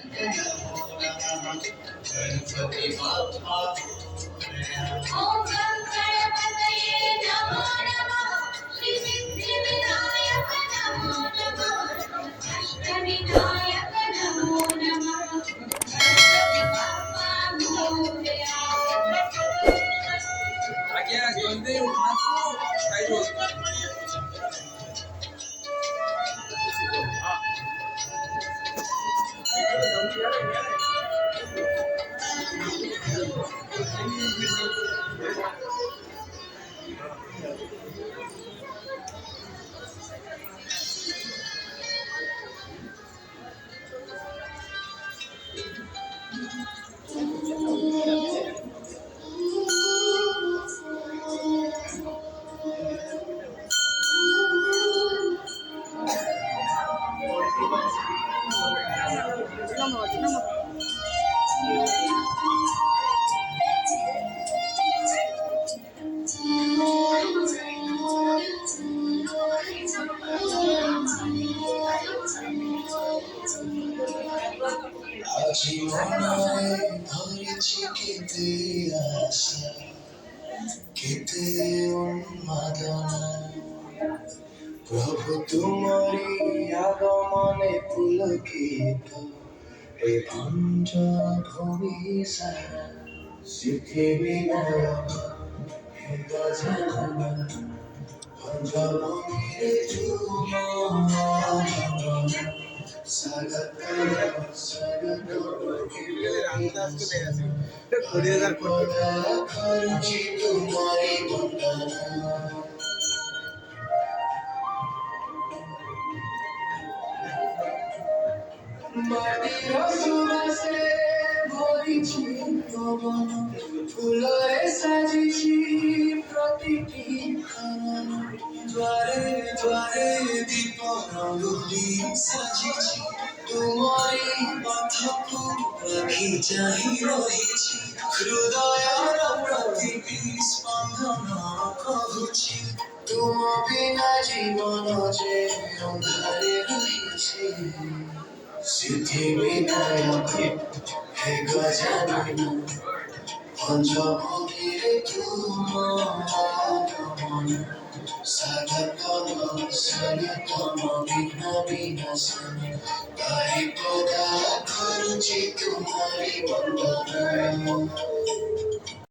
गणपति बाप्पा ओम गणपतये नमो नमः श्री सिद्धिविनायक नमो नमः अष्टविनायक नमो नमः गणपति बाप्पा मोरया आज्ञा जल्दी उठा तो साइड জীবনায় ধরেছি কেতে আশা কেতে উন্মাদনা প্রভু তোমারি আগমনে পুলকিত এ ভঞ্জ ভূমি সারা সিদ্ধি বিনায়ক হে গজানন ভঞ্জ ভূমিরে চুমন ফুলরে সাজিছি প্রতিটি দ্বারে দ্বারে দীপ রঙ্গোলি সাজিছি তোমারি পথକୁ রাখি চাহি রহিছি হৃদয়ର ପ୍ରତିଟି ସ୍ପନ୍ଦନ କହୁଛି ତୁମ ବିନା ଜୀବନ ଯେ ଅନ୍ଧାରେ ରହିଛି ସିଦ୍ଧି ବିନାୟକ হে গজানন পঞ্চমুখীরে তুম আগমন সাধকম সনাতন বিঘ্ন বিনাশন হরিপদা করুচি তুমারি বন্দনা